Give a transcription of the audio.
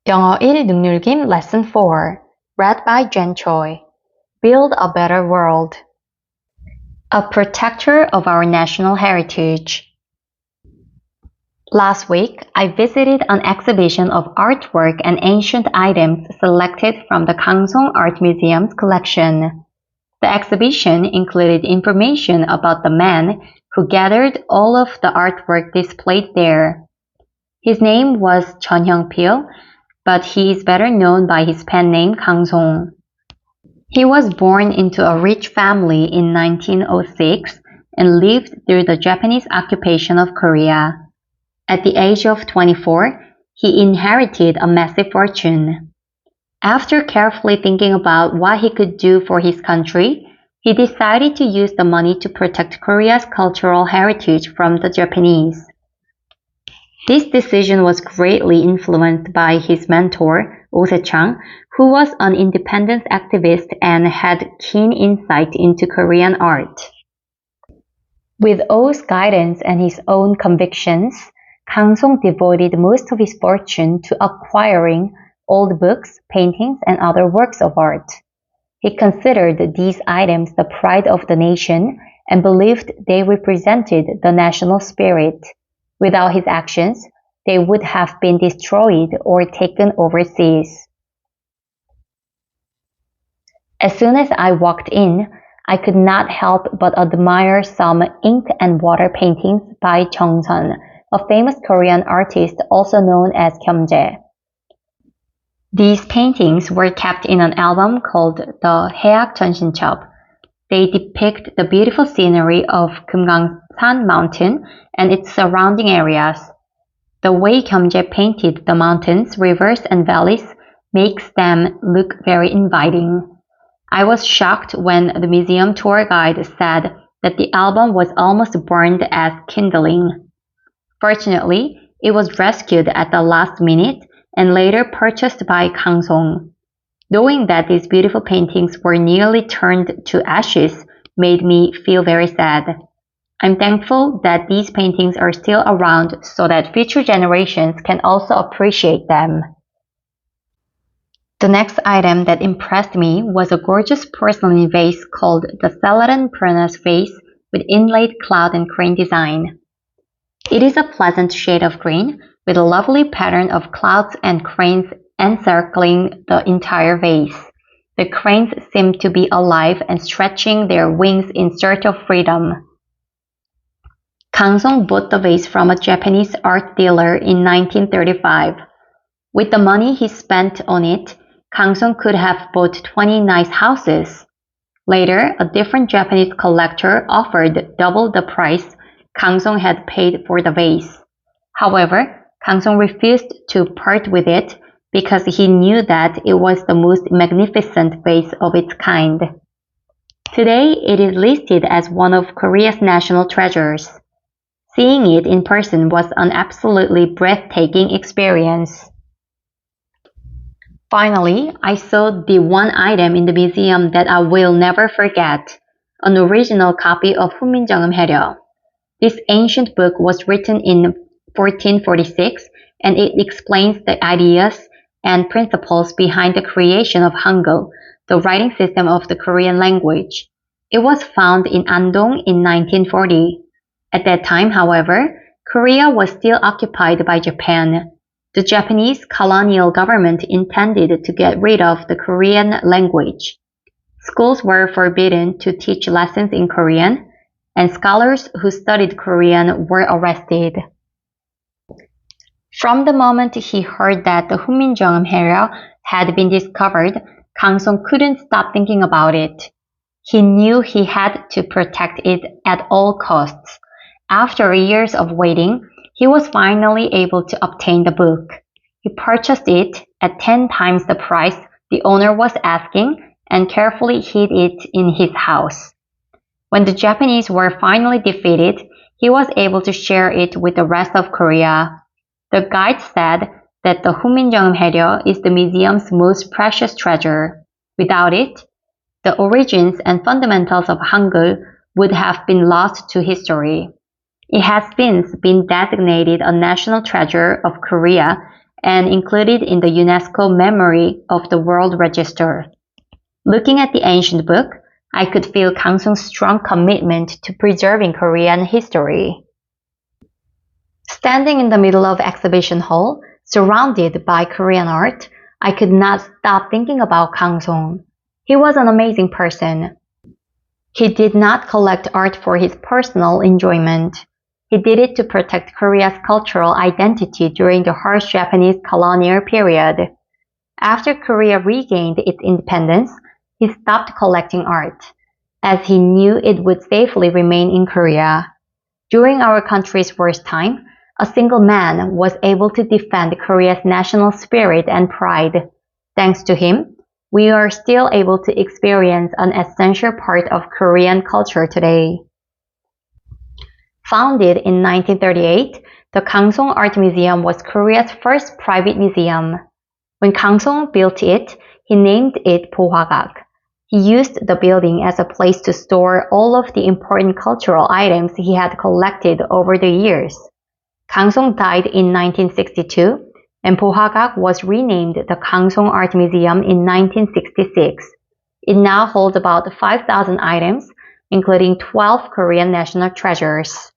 영어1 능률김 Lesson 4, read by Jen Choi. Build a better world. A protector of our national heritage. Last week, I visited an exhibition of artwork and ancient items selected from the Kangsong Art Museum's collection. The exhibition included information about the man who gathered all of the artwork displayed there. His name was Chun Hyung-pil, but he is better known by his pen name Kangsong. He was born into a rich family in 1906 and lived through the Japanese occupation of Korea. At the age of 24, he inherited a massive fortune. After carefully thinking about what he could do for his country, he decided to use the money to protect Korea's cultural heritage from the Japanese. This decision was greatly influenced by his mentor, Oh Se-chang, who was an independence activist and had keen insight into Korean art. With Oh's guidance and his own convictions, Kangsong devoted most of his fortune to acquiring old books, paintings, and other works of art. He considered these items the pride of the nation and believed they represented the national spirit. Without his actions, they would have been destroyed or taken overseas. As soon as I walked in, I could not help but admire some ink and water paintings by Chung Sun, a famous Korean artist also known as Kyomjae. These paintings were kept in an album called the Haeak Jeonsincheop. They depict the beautiful scenery of Kumgangsan Mountain and its surrounding areas. The way Kyomjae painted the mountains, rivers, and valleys makes them look very inviting. I was shocked when the museum tour guide said that the album was almost burned as kindling. Fortunately, it was rescued at the last minute and later purchased by Kangsong. Knowing that these beautiful paintings were nearly turned to ashes made me feel very sad. I'm thankful that these paintings are still around so that future generations can also appreciate them. The next item that impressed me was a gorgeous porcelain vase called the Celadon Prunus vase with inlaid cloud and crane design. It is a pleasant shade of green with a lovely pattern of clouds and cranes encircling the entire vase. The cranes seem to be alive and stretching their wings in search of freedom. Kangsong bought the vase from a Japanese art dealer in 1935. With the money he spent on it, Kangsong could have bought 20 nice houses. Later, a different Japanese collector offered double the price Kangsong had paid for the vase. However, Kangsong refused to part with it because he knew that it was the most magnificent vase of its kind. Today, it is listed as one of Korea's national treasures. Seeing it in person was an absolutely breathtaking experience. Finally, I saw the one item in the museum that I will never forget, an original copy of 훈민정음 해력. This ancient book was written in 1446 and it explains the ideas and principles behind the creation of Hangul, the writing system of the Korean language. It was found in Andong in 1940. At that time, however, Korea was still occupied by Japan. The Japanese colonial government intended to get rid of the Korean language. Schools were forbidden to teach lessons in Korean, and scholars who studied Korean were arrested. From the moment he heard that the 훈민정음 해력 had been discovered, Kangsong couldn't stop thinking about it. He knew he had to protect it at all costs. After years of waiting, he was finally able to obtain the book. He purchased it at 10 times the price the owner was asking and carefully hid it in his house. When the Japanese were finally defeated, he was able to share it with the rest of Korea. The guide said that the 훈민정음 해력 is the museum's most precious treasure. Without it, the origins and fundamentals of Hangul would have been lost to history. It has since been designated a national treasure of Korea and included in the UNESCO Memory of the World Register. Looking at the ancient book, I could feel Kangsoong's strong commitment to preserving Korean history. Standing in the middle of exhibition hall, surrounded by Korean art, I could not stop thinking about Kangsoong. He was an amazing person. He did not collect art for his personal enjoyment. He did it to protect Korea's cultural identity during the harsh Japanese colonial period. After Korea regained its independence, he stopped collecting art, as he knew it would safely remain in Korea. During our country's worst time, a single man was able to defend Korea's national spirit and pride. Thanks to him, we are still able to experience an essential part of Korean culture today. Founded in 1938, the Kangsoong Art Museum was Korea's first private museum. When Kangsoong built it, he named it Pohwagak. He used the building as a place to store all of the important cultural items he had collected over the years. Kangsoong died in 1962, and Pohwagak was renamed the Kangsoong Art Museum in 1966. It now holds about 5,000 items, including 12 Korean national treasures.